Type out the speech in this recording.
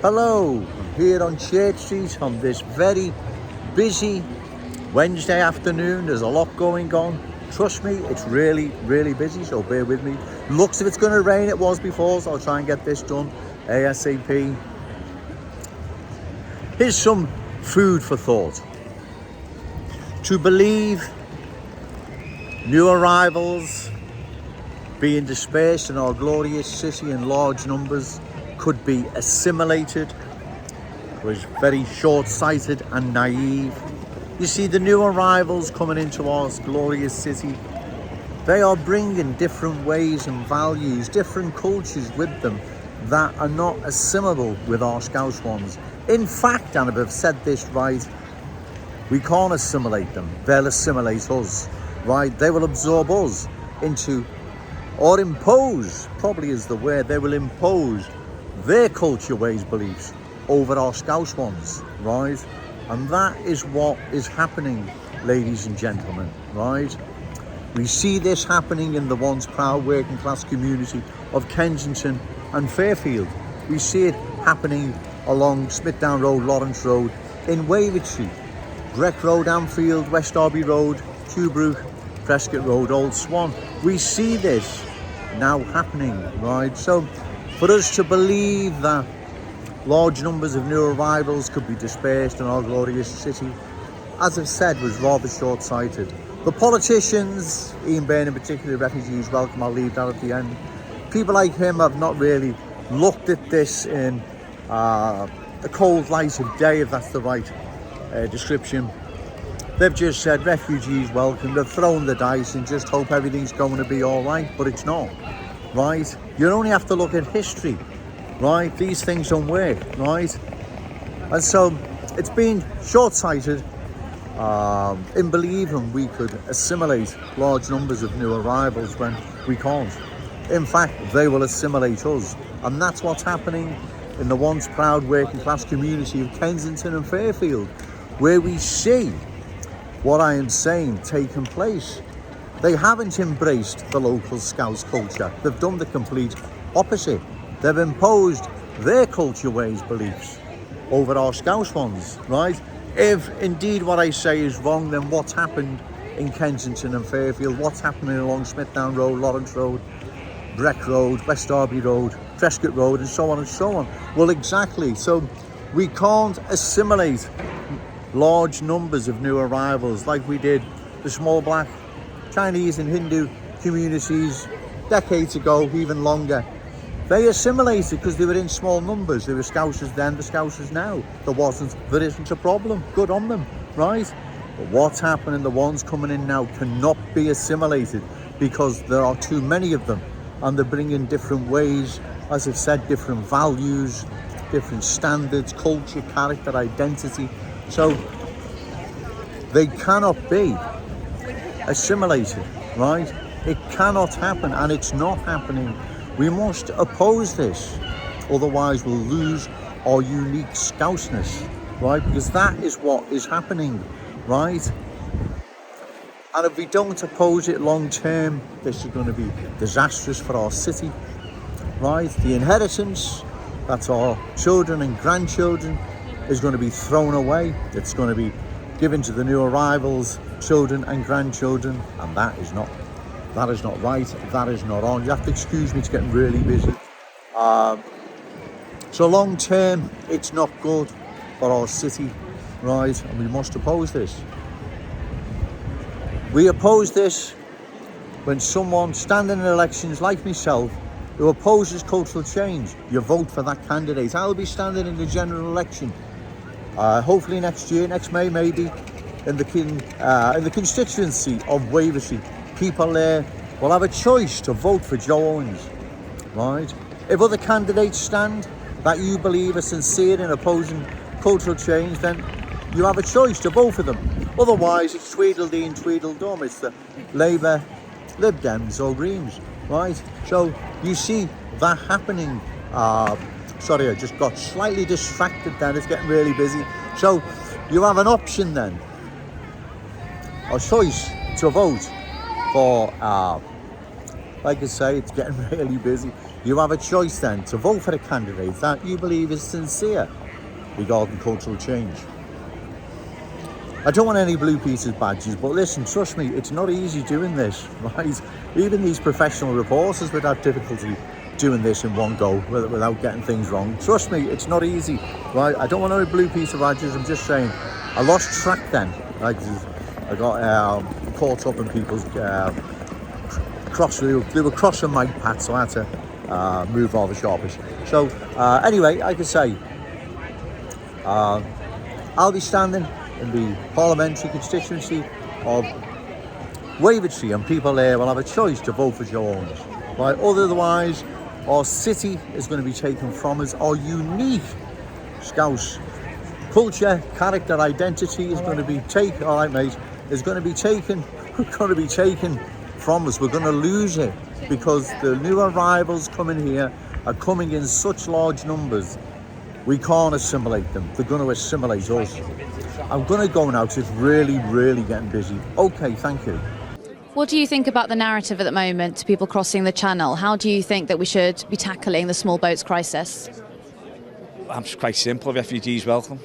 Hello, I'm here on Church Street on this very busy Wednesday afternoon. There's a lot going on. Trust me, it's really busy, so bear with me. Looks if it's going to rain, it was before, so I'll try and get this done ASAP. Here's some food for thought. To believe new arrivals being dispersed in our glorious city in large numbers could be assimilated was very short-sighted and naive. You see, the new arrivals coming into our glorious city, they are bringing different ways and values, different cultures with them that are not assimilable with our Scouse ones. In fact, and if I've said this right, we can't assimilate them. They'll assimilate us, right? They will absorb us into, or impose, probably is the word, they will impose their culture, ways, beliefs over our Scouse ones, right? And that is what is happening, ladies and gentlemen, right? We see this happening in the once proud working class community of Kensington and Fairfield. We see it happening along Smithdown Road, Lawrence Road, in Wavertree, Breck Road, Anfield, West Derby Road, Tuebrook, Prescott Road, Old Swan. We see this now happening, right? So for us to believe that large numbers of new arrivals could be dispersed in our glorious city, as I've said, was rather short-sighted. The politicians, Ian Byrne in particular, refugees welcome, I'll leave that at the end. People like him have not really looked at this in the cold light of day, if that's the right description. They've just said refugees welcome, they've thrown the dice and just hope everything's going to be all right, but it's not, right? You only have to look at history, right? These things don't work, right? And so it's been short-sighted in believing we could assimilate large numbers of new arrivals when we can't. In fact, they will assimilate us, and that's what's happening in the once proud working class community of Kensington and Fairfield, where we see what I am saying taking place. They haven't embraced the local Scouse culture. They've done the complete opposite. They've imposed their culture, ways, beliefs over our Scouse ones, right? If indeed what I say is wrong, then what's happened in Kensington and Fairfield? What's happening along Smithdown Road, Lawrence Road, Breck Road, West Derby Road, Prescott Road, and so on and so on? Well, exactly. So we can't assimilate large numbers of new arrivals like we did the small black, Chinese and Hindu communities decades ago, even longer. They assimilated because they were in small numbers. There were Scousers then, the Scousers now. There isn't a problem. Good on them, right? But what's happening, the ones coming in now cannot be assimilated because there are too many of them, and they're bringing different ways, as I've said, different values, different standards, culture, character, identity. So they cannot be assimilated, right? It cannot happen, and it's not happening. We must oppose this, otherwise we'll lose our unique Scouseness, right? Because that is what is happening, right? And if we don't oppose it long term, this is going to be disastrous for our city, right? The inheritance, that's our children and grandchildren, is going to be thrown away. It's going to be given to the new arrivals, children and grandchildren, and that is not right, that is not on. You have to excuse me, it's getting really busy. So long term, it's not good for our city, right? And we must oppose this. We oppose this when someone standing in elections like myself who opposes cultural change, you vote for that candidate. I'll be standing in the general election, hopefully next year, next May maybe, in the constituency of Wavertree. People there will have a choice to vote for Joe Owens, right? If other candidates stand that you believe are sincere in opposing cultural change, then you have a choice to vote for them. Otherwise, it's Tweedledee and Tweedledum. It's the Labour, Lib Dems or Greens, right? So you see that happening. Sorry, I just got slightly distracted then. It's getting really busy. So you have an option then, a choice to vote for like I say, it's getting really busy. You have a choice then to vote for a candidate that you believe is sincere regarding cultural change. I don't want any Blue Peter's badges, but listen, trust me, it's not easy doing this, right? Even these professional reporters would have difficulty doing this in one go without getting things wrong. Trust me, it's not easy, right? I don't want any Blue Peter badges. I'm just saying, I lost track then. Like, I got caught up in people's they were crossing my path, so I had to move rather sharpish. So anyway, like I say, I'll be standing in the parliamentary constituency of Wavertree, and people there will have a choice to vote for Joe Owens. Right? Otherwise, our city is going to be taken from us. Our unique Scouse culture, character, identity is going to be taken. All right, mate, is going to be taken. Going to be taken from us. We're going to lose it because the new arrivals coming here are coming in such large numbers. We can't assimilate them. They're going to assimilate us. I'm going to go now because it's really, really getting busy. Okay, thank you. What do you think about the narrative at the moment to people crossing the channel? How do you think that we should be tackling the small boats crisis? I'm quite simple. Refugees welcome.